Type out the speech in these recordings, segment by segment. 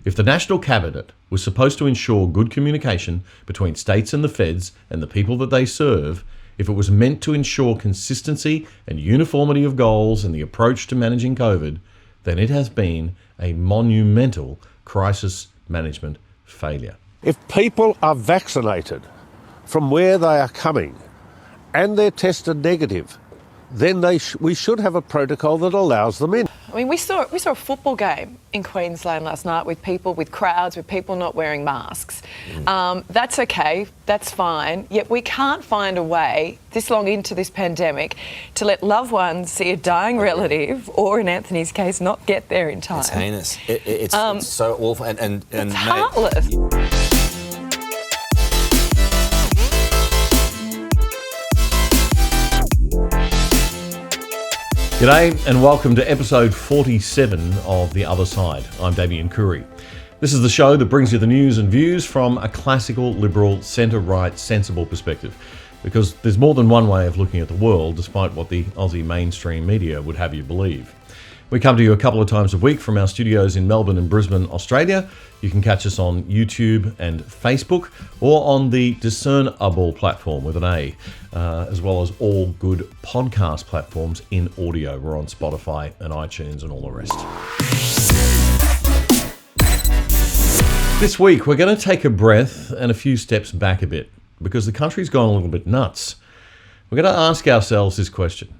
If the National Cabinet was supposed to ensure good communication between states and the feds and the people that they serve, if it was meant to ensure consistency and uniformity of goals and the approach to managing COVID, then it has been a monumental crisis management failure. If people are vaccinated from where they are coming and they're tested negative, then we should have a protocol that allows them in. I mean, we saw a football game in Queensland last night with crowds, with people not wearing masks. That's okay, that's fine, yet we can't find a way, this long into this pandemic, to let loved ones see a dying relative, or in Anthony's case, not get there in time. It's heinous. It's so awful and it's heartless. G'day and welcome to episode 47 of The Other Side. I'm Damien Curry. This is the show that brings you the news and views from a classical, liberal, centre-right, sensible perspective. Because there's more than one way of looking at the world, despite what the Aussie mainstream media would have you believe. We come to you a couple of times a week from our studios in Melbourne and Brisbane, Australia. You can catch us on YouTube and Facebook or on the DISCERNABLE platform with an A, as well as all good podcast platforms in audio. We're on Spotify and iTunes and all the rest. This week, we're going to take a breath and a few steps back a bit because the country's gone a little bit nuts. We're going to ask ourselves this question.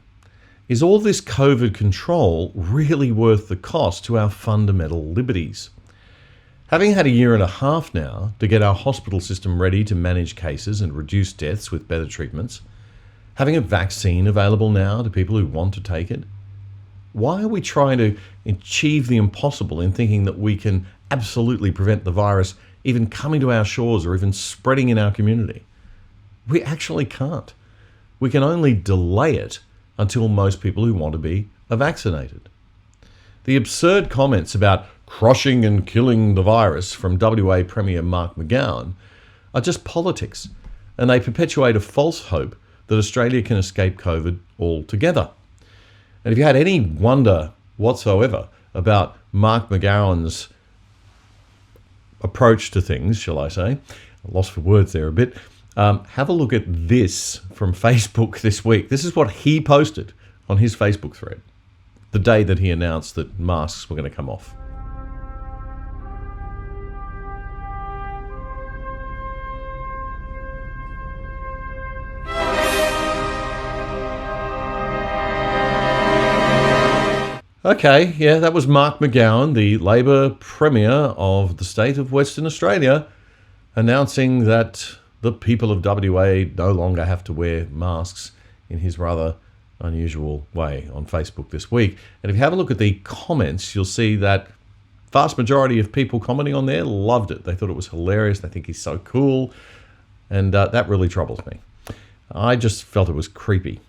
Is all this COVID control really worth the cost to our fundamental liberties? Having had a year and a half now to get our hospital system ready to manage cases and reduce deaths with better treatments, having a vaccine available now to people who want to take it, why are we trying to achieve the impossible in thinking that we can absolutely prevent the virus even coming to our shores or even spreading in our community? We actually can't. We can only delay it until most people who want to be are vaccinated. The absurd comments about crushing and killing the virus from WA Premier Mark McGowan are just politics, and they perpetuate a false hope that Australia can escape COVID altogether. And if you had any wonder whatsoever about Mark McGowan's approach to things, shall I say, lost for words there a bit, have a look at this from Facebook this week. This is what he posted on his Facebook thread the day that he announced that masks were going to come off. Okay, yeah, that was Mark McGowan, the Labor Premier of the state of Western Australia, announcing that the people of WA no longer have to wear masks in his rather unusual way on Facebook this week. And if you have a look at the comments, you'll see that vast majority of people commenting on there loved it. They thought it was hilarious. They think he's so cool. And that really troubles me. I just felt it was creepy.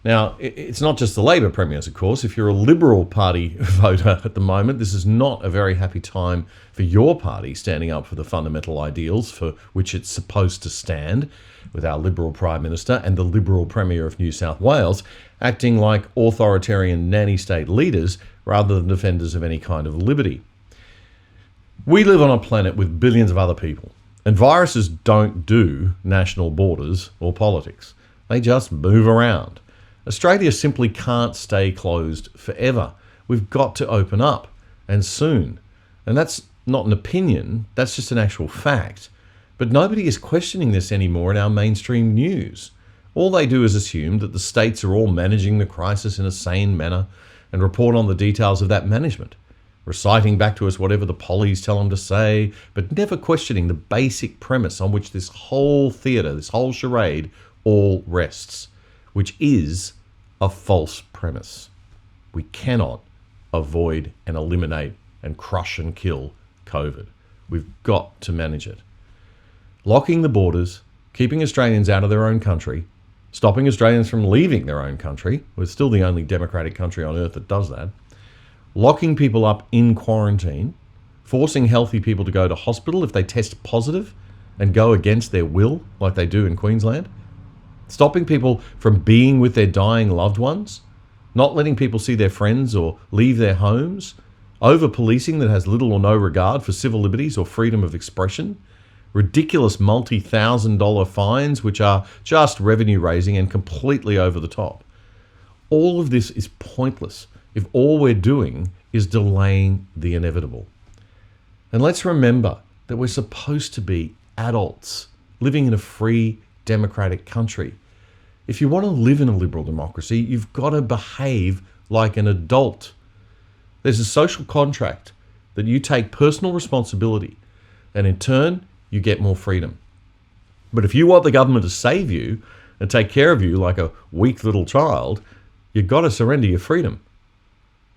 Now, it's not just the Labor premiers, of course. If you're a Liberal Party voter at the moment, this is not a very happy time for your party standing up for the fundamental ideals for which it's supposed to stand, with our Liberal Prime Minister and the Liberal Premier of New South Wales acting like authoritarian nanny state leaders rather than defenders of any kind of liberty. We live on a planet with billions of other people, and viruses don't do national borders or politics. They just move around. Australia simply can't stay closed forever. We've got to open up, and soon. And that's not an opinion, that's just an actual fact. But nobody is questioning this anymore in our mainstream news. All they do is assume that the states are all managing the crisis in a sane manner and report on the details of that management, reciting back to us whatever the pollies tell them to say, but never questioning the basic premise on which this whole theatre, this whole charade, all rests, which is a false premise. We cannot avoid and eliminate and crush and kill COVID. We've got to manage it. Locking the borders, keeping Australians out of their own country, stopping Australians from leaving their own country, we're still the only democratic country on earth that does that, locking people up in quarantine, forcing healthy people to go to hospital if they test positive and go against their will, like they do in Queensland, stopping people from being with their dying loved ones, not letting people see their friends or leave their homes, over-policing that has little or no regard for civil liberties or freedom of expression, ridiculous multi-$1,000 fines which are just revenue-raising and completely over the top. All of this is pointless if all we're doing is delaying the inevitable. And let's remember that we're supposed to be adults living in a free, democratic country. If you want to live in a liberal democracy, you've got to behave like an adult. There's a social contract that you take personal responsibility, and in turn, you get more freedom. But if you want the government to save you and take care of you like a weak little child, you've got to surrender your freedom.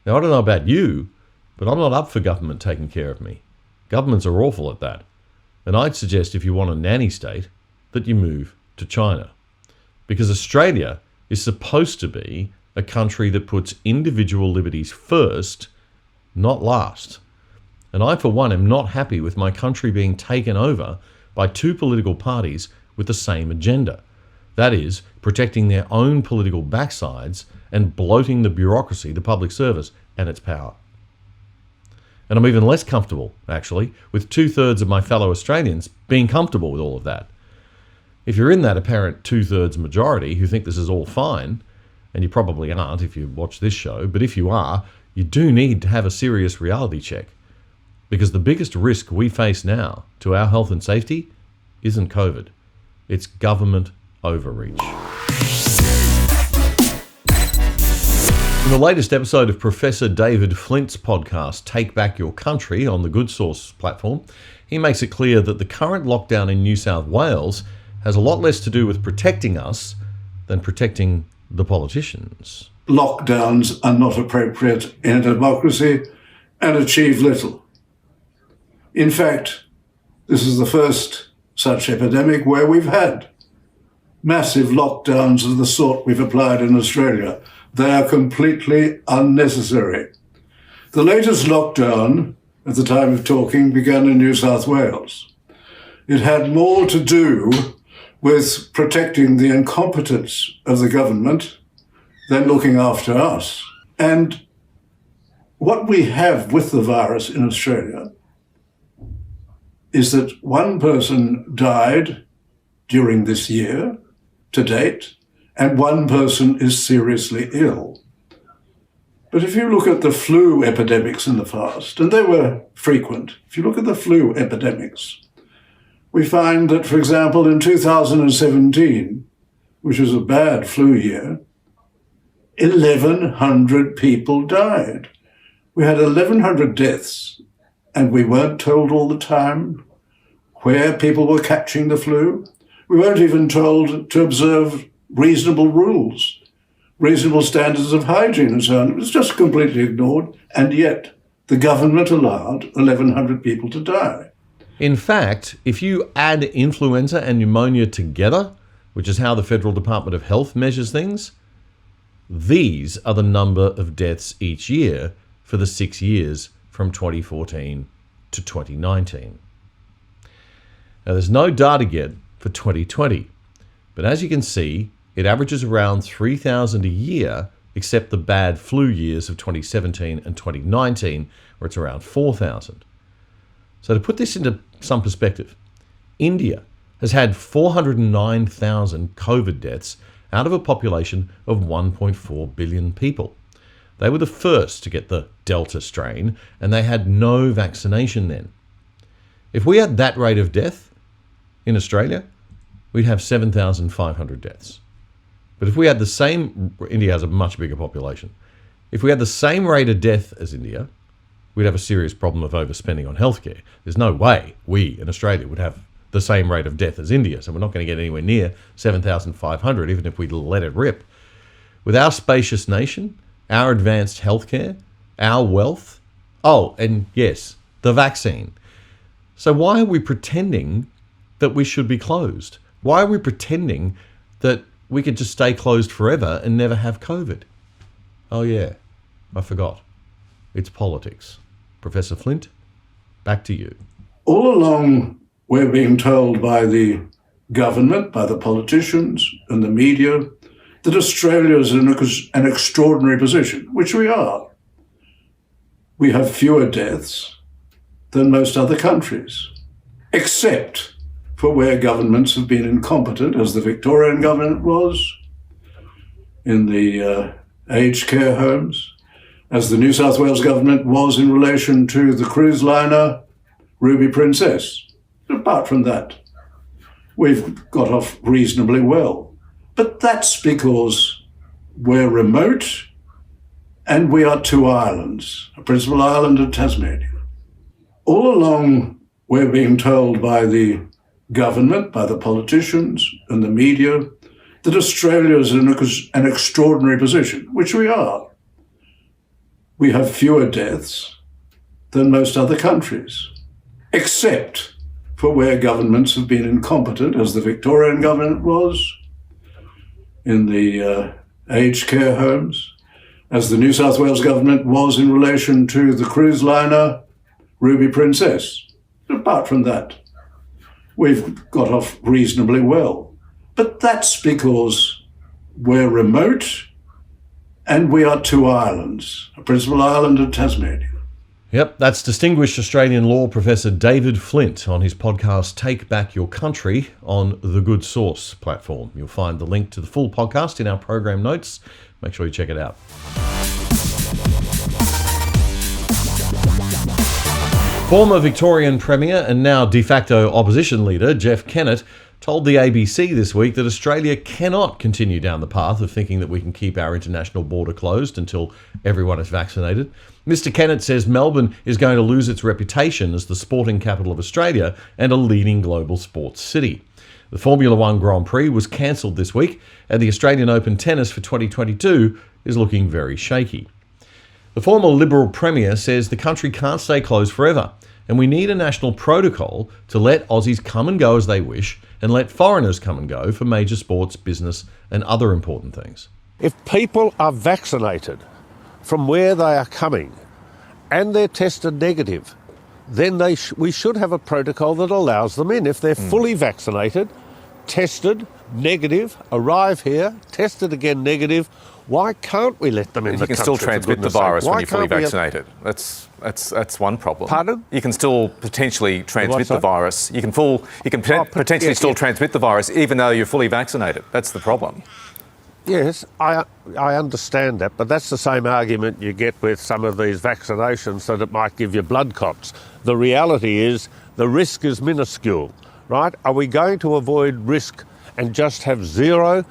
Now, I don't know about you, but I'm not up for government taking care of me. Governments are awful at that. And I'd suggest if you want a nanny state, that you move to China. Because Australia is supposed to be a country that puts individual liberties first, not last. And I, for one, am not happy with my country being taken over by two political parties with the same agenda. That is, protecting their own political backsides and bloating the bureaucracy, the public service, and its power. And I'm even less comfortable, actually, with 2/3 of my fellow Australians being comfortable with all of that. If you're in that apparent 2/3 majority who think this is all fine, and you probably aren't if you watch this show, but if you are, you do need to have a serious reality check. Because the biggest risk we face now to our health and safety isn't COVID. It's government overreach. In the latest episode of Professor David Flint's podcast, Take Back Your Country, on the Good Source platform, he makes it clear that the current lockdown in New South Wales has a lot less to do with protecting us than protecting the politicians. Lockdowns are not appropriate in a democracy and achieve little. In fact, this is the first such epidemic where we've had massive lockdowns of the sort we've applied in Australia. They are completely unnecessary. The latest lockdown, at the time of talking, began in New South Wales. It had more to do with protecting the incompetence of the government than looking after us. And what we have with the virus in Australia is that one person died during this year to date, and one person is seriously ill. But if you look at the flu epidemics in the past, and they were frequent, if you look at the flu epidemics, we find that, for example, in 2017, which was a bad flu year, 1,100 people died. We had 1,100 deaths, and we weren't told all the time where people were catching the flu. We weren't even told to observe reasonable rules, reasonable standards of hygiene and so on. It was just completely ignored, and yet the government allowed 1,100 people to die. In fact, if you add influenza and pneumonia together, which is how the Federal Department of Health measures things, these are the number of deaths each year for the 6 years from 2014 to 2019. Now, there's no data yet for 2020, but as you can see, it averages around 3,000 a year, except the bad flu years of 2017 and 2019, where it's around 4,000. So to put this into some perspective, India has had 409,000 COVID deaths out of a population of 1.4 billion people. They were the first to get the Delta strain, and they had no vaccination then. If we had that rate of death in Australia, we'd have 7,500 deaths. But if we had the same, India has a much bigger population. If we had the same rate of death as India, we'd have a serious problem of overspending on healthcare. There's no way we in Australia would have the same rate of death as India, so we're not going to get anywhere near 7,500, even if we let it rip. With our spacious nation, our advanced healthcare, our wealth, and yes, the vaccine. So why are we pretending that we should be closed? Why are we pretending that we could just stay closed forever and never have COVID? Oh yeah, I forgot. It's politics. Professor Flint, back to you. All along, we're being told by the government, by the politicians and the media, that Australia is in an extraordinary position, which we are. We have fewer deaths than most other countries, except for where governments have been incompetent, as the Victorian government was, in the aged care homes, as the New South Wales government was in relation to the cruise liner Ruby Princess. Apart from that, we've got off reasonably well. But that's because we're remote and we are two islands, a principal island of Tasmania. All along, we're being told by the government, by the politicians and the media, that Australia is in an extraordinary position, which we are. We have fewer deaths than most other countries, except for where governments have been incompetent, as the Victorian government was, in the aged care homes, as the New South Wales government was in relation to the cruise liner Ruby Princess. Apart from that, we've got off reasonably well. But that's because we're remote and we are two islands, a principal island of Tasmania. Yep, that's distinguished Australian law professor David Flint on his podcast Take Back Your Country on the Good Source platform. You'll find the link to the full podcast in our program notes. Make sure you check it out. Former Victorian Premier and now de facto opposition leader Jeff Kennett told the ABC this week that Australia cannot continue down the path of thinking that we can keep our international border closed until everyone is vaccinated. Mr. Kennett says Melbourne is going to lose its reputation as the sporting capital of Australia and a leading global sports city. The Formula One Grand Prix was cancelled this week, and the Australian Open tennis for 2022 is looking very shaky. The former Liberal Premier says the country can't stay closed forever, and we need a national protocol to let Aussies come and go as they wish and let foreigners come and go for major sports, business and other important things. If people are vaccinated from where they are coming and they're tested negative, then we should have a protocol that allows them in. If they're fully vaccinated, tested negative, arrive here, tested again negative, why can't we let them in the country? You can still transmit the virus when you're fully vaccinated. That's one problem. Pardon? You can still potentially transmit the virus. You can potentially still transmit the virus even though you're fully vaccinated. That's the problem. Yes, I understand that, but that's the same argument you get with some of these vaccinations that it might give you blood clots. The reality is the risk is minuscule, right? Are we going to avoid risk and just have zero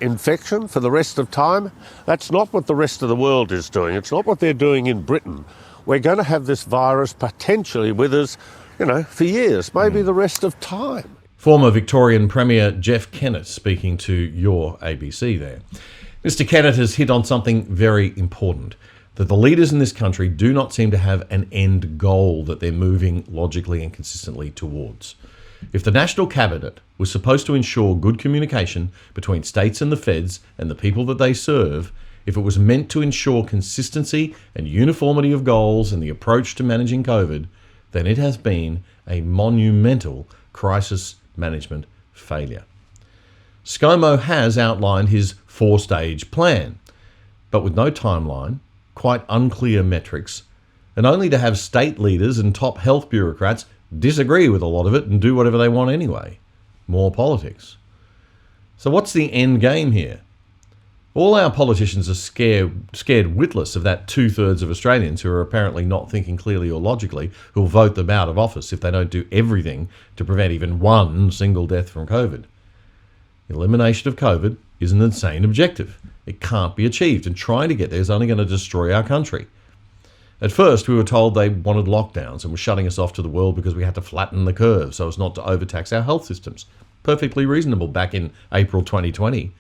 infection for the rest of time? That's not what the rest of the world is doing. It's not what they're doing in Britain. We're going to have this virus potentially with us, for years, maybe the rest of time. Former Victorian Premier Jeff Kennett speaking to your ABC there. Mr. Kennett has hit on something very important, that the leaders in this country do not seem to have an end goal that they're moving logically and consistently towards. If the National Cabinet was supposed to ensure good communication between states and the feds and the people that they serve, if it was meant to ensure consistency and uniformity of goals and the approach to managing COVID, then it has been a monumental crisis management failure. ScoMo has outlined his 4-stage plan, but with no timeline, quite unclear metrics, and only to have state leaders and top health bureaucrats disagree with a lot of it and do whatever they want anyway. More politics. So what's the end game here? All our politicians are scared witless of that 2/3 of Australians who are apparently not thinking clearly or logically, who'll vote them out of office if they don't do everything to prevent even one single death from COVID. Elimination of COVID is an insane objective. It can't be achieved, and trying to get there is only going to destroy our country. At first, we were told they wanted lockdowns and were shutting us off to the world because we had to flatten the curve so as not to overtax our health systems. Perfectly reasonable back in April 2020.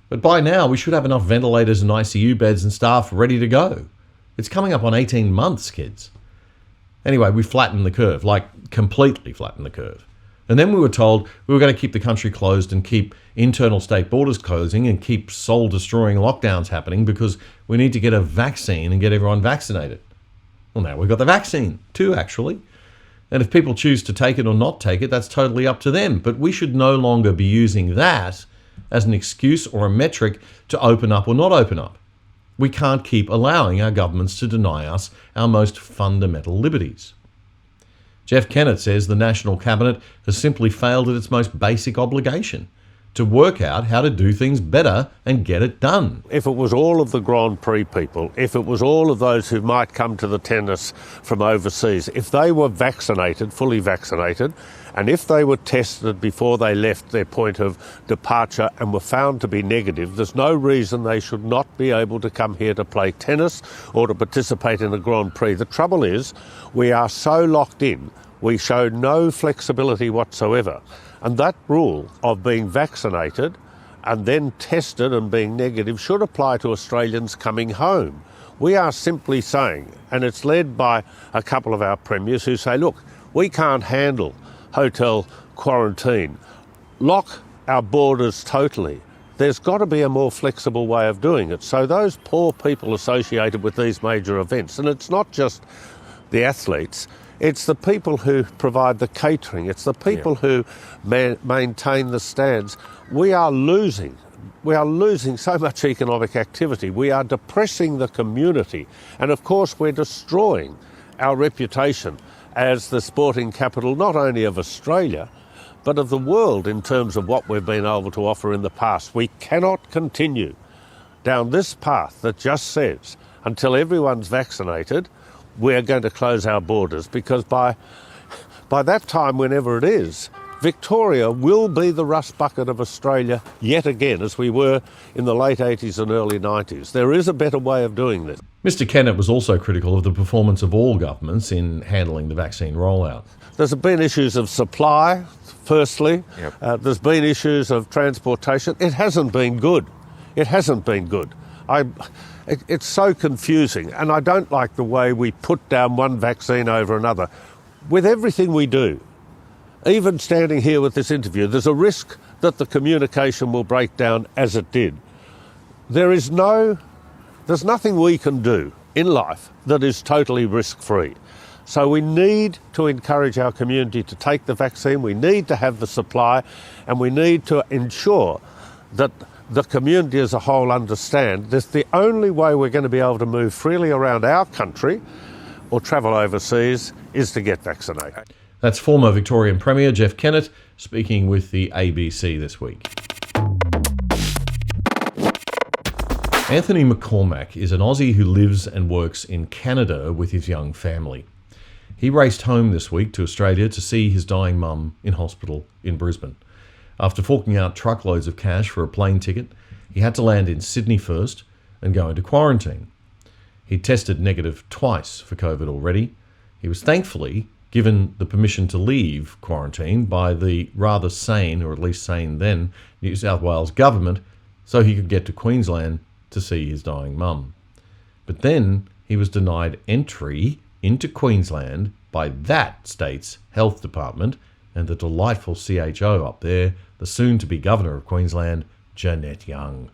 But by now, we should have enough ventilators and ICU beds and staff ready to go. It's coming up on 18 months, kids. Anyway, we flattened the curve, like completely flattened the curve. And then we were told we were going to keep the country closed and keep internal state borders closing and keep soul-destroying lockdowns happening because we need to get a vaccine and get everyone vaccinated. Well, now we've got the vaccine too, actually. And if people choose to take it or not take it, that's totally up to them. But we should no longer be using that as an excuse or a metric to open up or not open up. We can't keep allowing our governments to deny us our most fundamental liberties. Jeff Kennett says the National Cabinet has simply failed at its most basic obligation, to work out how to do things better and get it done. If it was all of the Grand Prix people, if it was all of those who might come to the tennis from overseas, if they were vaccinated, fully vaccinated, and if they were tested before they left their point of departure and were found to be negative, there's no reason they should not be able to come here to play tennis or to participate in the Grand Prix. The trouble is, we are so locked in, we show no flexibility whatsoever. And that rule of being vaccinated and then tested and being negative should apply to Australians coming home. We are simply saying, and it's led by a couple of our premiers who say, look, we can't handle hotel quarantine. Lock our borders totally. There's got to be a more flexible way of doing it. So those poor people associated with these major events, and it's not just the athletes, it's the people who provide the catering. It's the people who maintain the stands. We are losing so much economic activity. We are depressing the community. And of course, we're destroying our reputation as the sporting capital, not only of Australia, but of the world in terms of what we've been able to offer in the past. We cannot continue down this path that just says, until everyone's vaccinated, we're going to close our borders, because by that time, whenever it is, Victoria will be the rust bucket of Australia yet again, as we were in the late 80s and early 90s. There is a better way of doing this. Mr. Kennett was also critical of the performance of all governments in handling the vaccine rollout. There's been issues of supply, firstly. There's been issues of transportation. It hasn't been good. It hasn't been good. It's so confusing, and I don't like the way we put down one vaccine over another. With everything we do, even standing here with this interview, there's a risk that the communication will break down as it did. There's nothing we can do in life that is totally risk-free. So we need to encourage our community to take the vaccine, we need to have the supply, and we need to ensure that the community as a whole understand that the only way we're going to be able to move freely around our country or travel overseas is to get vaccinated. That's former Victorian Premier Jeff Kennett speaking with the ABC this week. Anthony McCormack is an Aussie who lives and works in Canada with his young family. He raced home this week to Australia to see his dying mum in hospital in Brisbane. After forking out truckloads of cash for a plane ticket, he had to land in Sydney first and go into quarantine. He tested negative twice for COVID already. He was thankfully given the permission to leave quarantine by the rather sane, or at least sane then, New South Wales government, so he could get to Queensland to see his dying mum. But then he was denied entry into Queensland by that state's health department and the delightful CHO up there, the soon-to-be Governor of Queensland, Jeanette Young.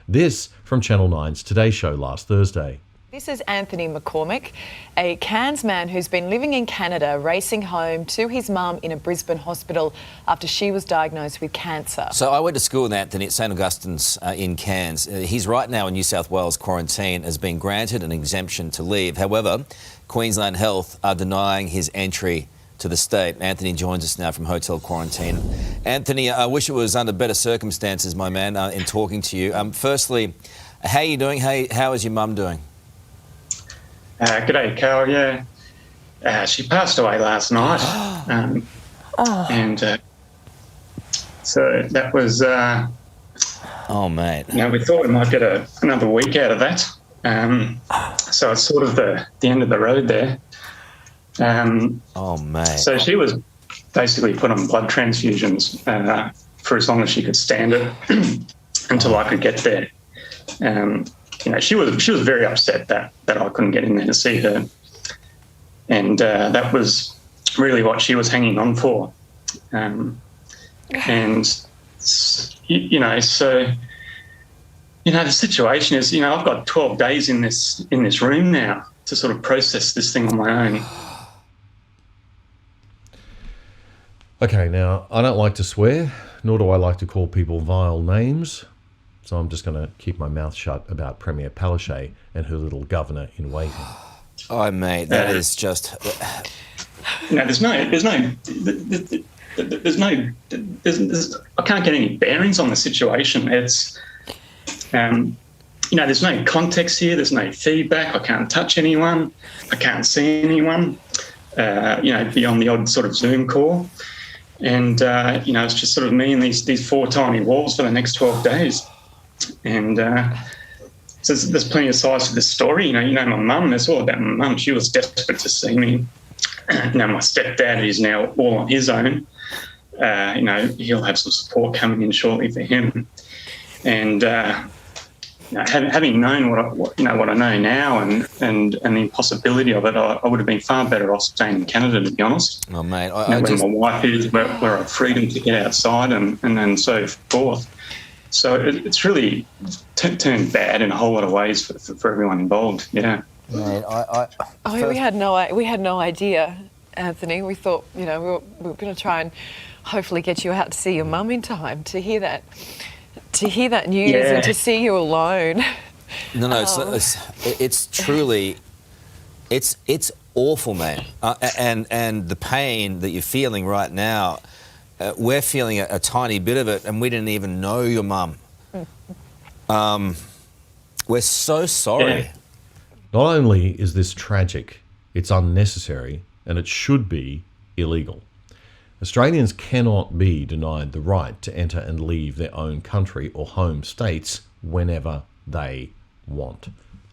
This from Channel 9's Today Show last Thursday. This is Anthony McCormack, a Cairns man who's been living in Canada, racing home to his mum in a Brisbane hospital after she was diagnosed with cancer. So I went to school with Anthony at St Augustine's in Cairns. He's right now in New South Wales quarantine, has been granted an exemption to leave. However, Queensland Health are denying his entry to the state. Anthony joins us now from hotel quarantine. Anthony, I wish it was under better circumstances, my man, in talking to you. Firstly, how are you doing? How is your mum doing? G'day, Karl. Yeah, she passed away last night, and so that was. Oh, mate. You know, we thought we might get another week out of that. So it's sort of the end of the road there. Oh, mate. So she was basically put on blood transfusions for as long as she could stand it until I could get there. You know, she was very upset that I couldn't get in there to see her, and that was really what she was hanging on for. And you know, so you know, the situation is, you know, I've got 12 days in this room now to sort of process this thing on my own. Okay, now, I don't like to swear, nor do I like to call people vile names, So I'm just going to keep my mouth shut about Premier Palaszczuk and her little governor in waiting. Oh, mate, that is just... I can't get any bearings on the situation. It's, there's no context here. There's no feedback. I can't touch anyone. I can't see anyone, beyond the odd sort of Zoom call. And, it's just sort of me and these four tiny walls for the next 12 days. And so there's plenty of sides to this story. My mum, it's all about my mum. She was desperate to see me. My stepdad is now all on his own. He'll have some support coming in shortly for him. And having known what I know now and the impossibility of it, I would have been far better off staying in Canada, to be honest. Oh, mate, where my wife is, where I have freedom to get outside and so forth. So it's really turned bad in a whole lot of ways for everyone involved. Yeah. Mate, we had no idea, Anthony. We thought, we were going to try and hopefully get you out to see your mum in time to hear that news and to see you alone. No, it's truly, it's awful, man. And the pain that you're feeling right now, we're feeling a tiny bit of it, and we didn't even know your mum. We're so sorry. Yeah. Not only is this tragic, it's unnecessary, and it should be illegal. Australians cannot be denied the right to enter and leave their own country or home states whenever they want.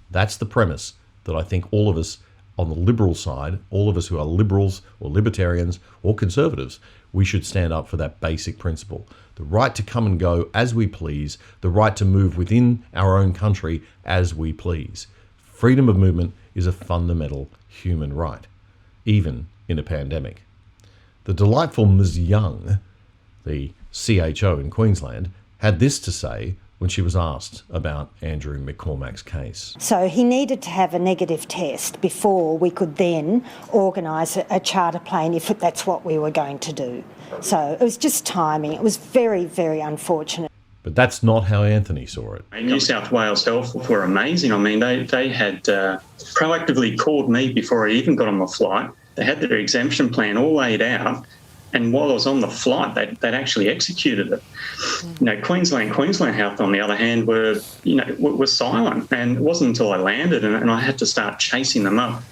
That's the premise that I think all of us on the liberal side, all of us who are liberals or libertarians or conservatives, we should stand up for that basic principle. The right to come and go as we please, the right to move within our own country as we please. Freedom of movement is a fundamental human right, even in a pandemic. The delightful Ms. Young, the CHO in Queensland, had this to say when she was asked about Andrew McCormack's case. So he needed to have a negative test before we could then organise a charter plane if that's what we were going to do. So it was just timing. It was very, very unfortunate. But that's not how Anthony saw it. New South Wales Health were amazing. I mean, they had proactively called me before I even got on the flight. They had their exemption plan all laid out, and while I was on the flight, they'd actually executed it. Queensland Health, on the other hand, were silent, and it wasn't until I landed and I had to start chasing them up,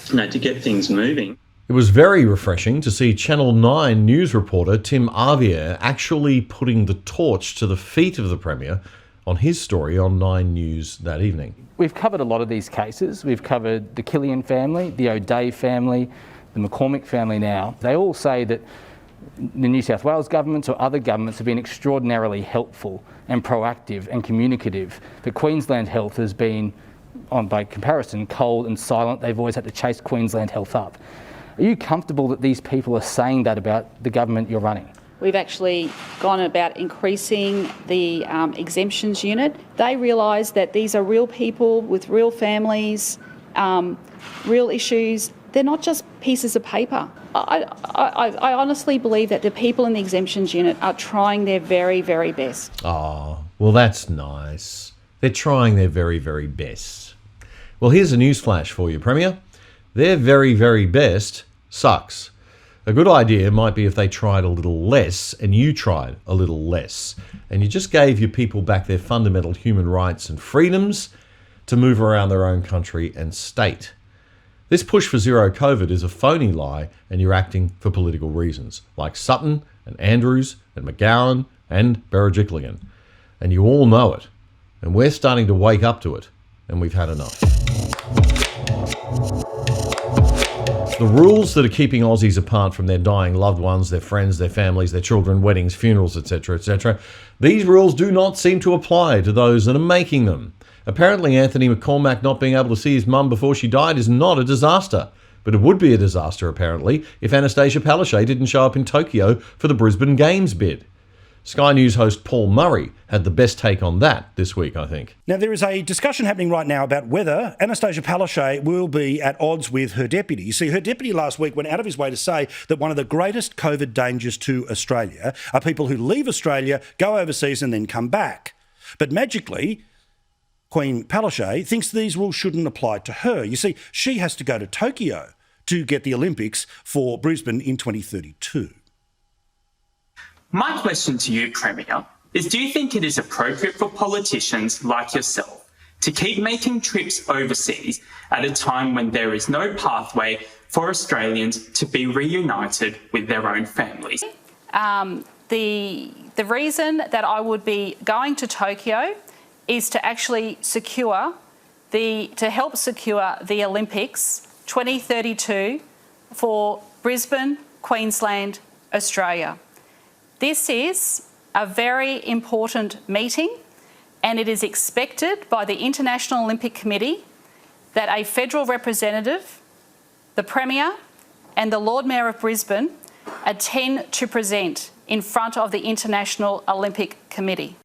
to get things moving. It was very refreshing to see Channel 9 news reporter Tim Arvier actually putting the torch to the feet of the Premier on his story on 9 News that evening. We've covered a lot of these cases. We've covered the Killian family, the O'Day family, the McCormack family now. They all say that the New South Wales governments or other governments have been extraordinarily helpful and proactive and communicative. But Queensland Health has been, by comparison, cold and silent. They've always had to chase Queensland Health up. Are you comfortable that these people are saying that about the government you're running? We've actually gone about increasing the exemptions unit. They realise that these are real people with real families, real issues. They're not just pieces of paper. I honestly believe that the people in the exemptions unit are trying their very, very best. Oh, well, that's nice. They're trying their very, very best. Well, here's a newsflash for you, Premier. Their very, very best sucks. A good idea might be if they tried a little less and you tried a little less and you just gave your people back their fundamental human rights and freedoms to move around their own country and state. This push for zero COVID is a phony lie and you're acting for political reasons, like Sutton and Andrews and McGowan and Berejiklian. And you all know it. And we're starting to wake up to it. And we've had enough. The rules that are keeping Aussies apart from their dying loved ones, their friends, their families, their children, weddings, funerals, etc., these rules do not seem to apply to those that are making them. Apparently, Anthony McCormack not being able to see his mum before she died is not a disaster. But it would be a disaster, apparently, if Anastasia Palaszczuk didn't show up in Tokyo for the Brisbane Games bid. Sky News host Paul Murray had the best take on that this week, I think. Now, there is a discussion happening right now about whether Anastasia Palaszczuk will be at odds with her deputy. You see, her deputy last week went out of his way to say that one of the greatest COVID dangers to Australia are people who leave Australia, go overseas and then come back. But magically, Queen Palaszczuk thinks these rules shouldn't apply to her. You see, she has to go to Tokyo to get the Olympics for Brisbane in 2032. My question to you, Premier, is do you think it is appropriate for politicians like yourself to keep making trips overseas at a time when there is no pathway for Australians to be reunited with their own families? The reason that I would be going to Tokyo is to actually help secure the Olympics 2032 for Brisbane, Queensland, Australia. This is a very important meeting, and it is expected by the International Olympic Committee that a federal representative, the Premier and the Lord Mayor of Brisbane attend to present in front of the International Olympic Committee.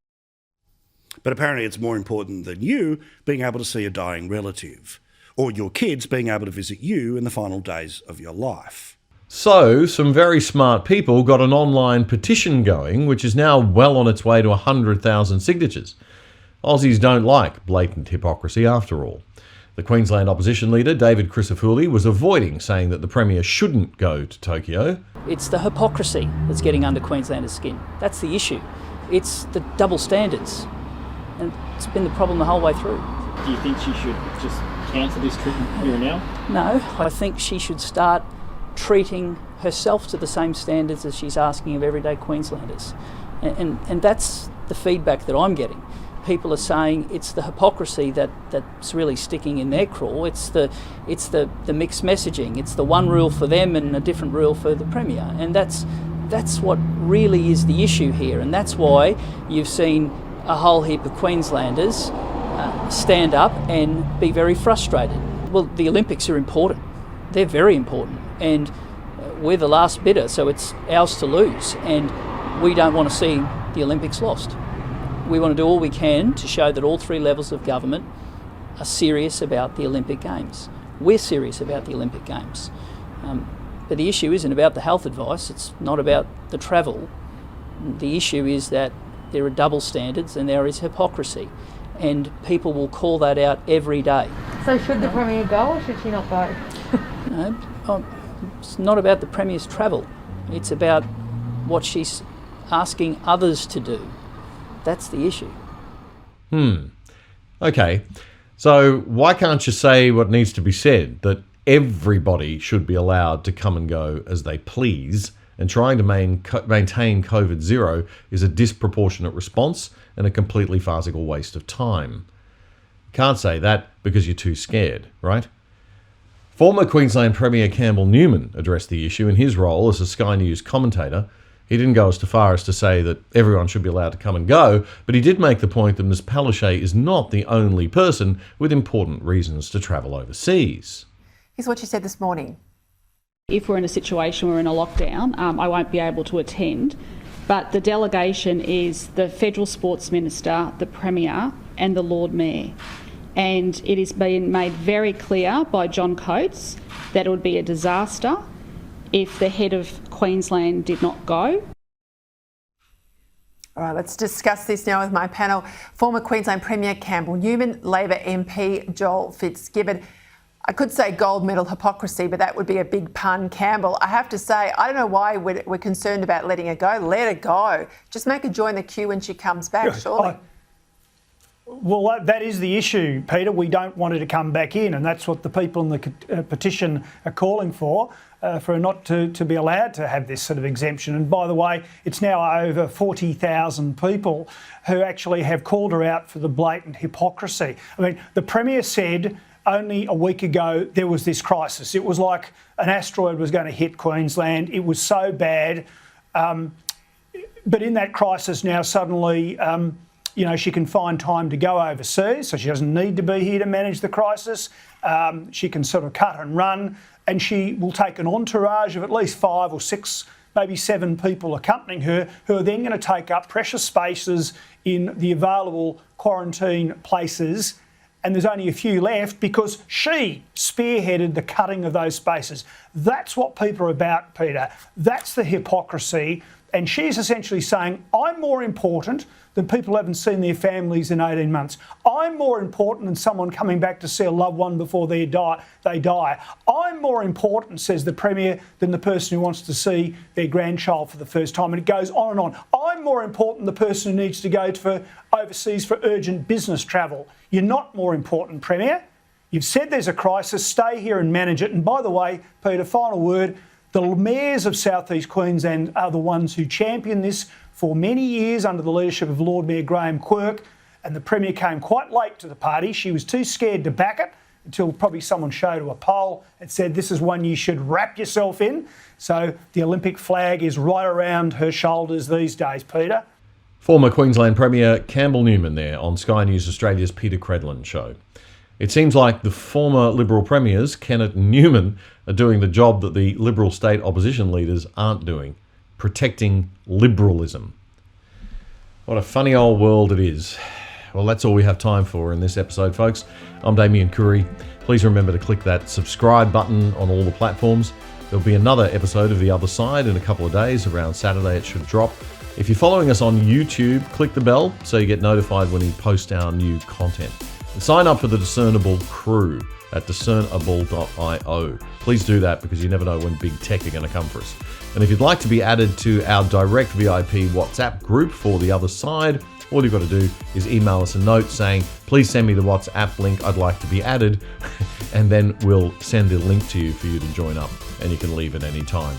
But apparently it's more important than you being able to see a dying relative, or your kids being able to visit you in the final days of your life. So, some very smart people got an online petition going, which is now well on its way to 100,000 signatures. Aussies don't like blatant hypocrisy after all. The Queensland opposition leader, David Flint, was avoiding saying that the Premier shouldn't go to Tokyo. It's the hypocrisy that's getting under Queenslanders' skin. That's the issue. It's the double standards. And it's been the problem the whole way through. Do you think she should just cancel this trip here and now? No, I think she should start treating herself to the same standards as she's asking of everyday Queenslanders. And that's the feedback that I'm getting. People are saying it's the hypocrisy that's really sticking in their craw. It's the mixed messaging. It's the one rule for them and a different rule for the Premier. And that's what really is the issue here. And that's why you've seen a whole heap of Queenslanders stand up and be very frustrated. Well, the Olympics are important. They're very important. And we're the last bidder, so it's ours to lose. And we don't want to see the Olympics lost. We want to do all we can to show that all three levels of government are serious about the Olympic Games. We're serious about the Olympic Games. But the issue isn't about the health advice, it's not about the travel. The issue is that there are double standards and there is hypocrisy. And people will call that out every day. So should the Premier go or should she not go? No, it's not about the Premier's travel. It's about what she's asking others to do. That's the issue. Okay. So why can't you say what needs to be said, that everybody should be allowed to come and go as they please, and trying to maintain COVID zero is a disproportionate response and a completely farcical waste of time? Can't say that because you're too scared, right? Former Queensland Premier Campbell Newman addressed the issue in his role as a Sky News commentator. He didn't go as far as to say that everyone should be allowed to come and go, but he did make the point that Ms Palaszczuk is not the only person with important reasons to travel overseas. Here's what she said this morning. If we're in a situation where we're in a lockdown, I won't be able to attend, but the delegation is the Federal Sports Minister, the Premier and the Lord Mayor. And it has been made very clear by John Coates that it would be a disaster if the head of Queensland did not go. All right, let's discuss this now with my panel. Former Queensland Premier Campbell Newman, Labor MP Joel Fitzgibbon. I could say gold medal hypocrisy, but that would be a big pun. Campbell, I have to say, I don't know why we're concerned about letting her go. Let her go. Just make her join the queue when she comes back, surely. Well, that is the issue, Peter. We don't want her to come back in, and that's what the people in the petition are calling for her not to be allowed to have this sort of exemption. And by the way, it's now over 40,000 people who actually have called her out for the blatant hypocrisy. I mean, the Premier said only a week ago there was this crisis. It was like an asteroid was going to hit Queensland. It was so bad. But in that crisis now suddenly, she can find time to go overseas, so she doesn't need to be here to manage the crisis. She can sort of cut and run, and she will take an entourage of at least 5 or 6, maybe 7 people accompanying her, who are then going to take up precious spaces in the available quarantine places and there's only a few left because she spearheaded the cutting of those spaces. That's what people are about, Peter. That's the hypocrisy. And she's essentially saying, I'm more important than people who haven't seen their families in 18 months. I'm more important than someone coming back to see a loved one before they die. I'm more important, says the Premier, than the person who wants to see their grandchild for the first time. And it goes on and on. I'm more important than the person who needs to go overseas for urgent business travel. You're not more important, Premier. You've said there's a crisis. Stay here and manage it. And by the way, Peter, final word, the mayors of South East Queensland are the ones who championed this for many years under the leadership of Lord Mayor Graham Quirk, and the Premier came quite late to the party. She was too scared to back it until probably someone showed her a poll and said this is one you should wrap yourself in. So the Olympic flag is right around her shoulders these days, Peter. Former Queensland Premier Campbell Newman there on Sky News Australia's Peter Credlin show. It seems like the former Liberal Premiers, Kennett and Newman, are doing the job that the Liberal state opposition leaders aren't doing, protecting liberalism. What a funny old world it is. Well, that's all we have time for in this episode, folks. I'm Damien Curry. Please remember to click that subscribe button on all the platforms. There'll be another episode of The Other Side in a couple of days. Around Saturday it should drop. If you're following us on YouTube, click the bell so you get notified when we post our new content. And sign up for the Discernible crew at discernible.io. Please do that because you never know when big tech are going to come for us. And if you'd like to be added to our direct VIP WhatsApp group for The Other Side, all you've got to do is email us a note saying, please send me the WhatsApp link, I'd like to be added, and then we'll send the link to you for you to join up, and you can leave at any time.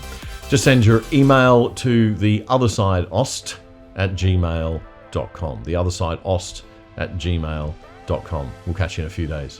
Just send your email to theothersideost@gmail.com. Theothersideost@gmail.com. We'll catch you in a few days.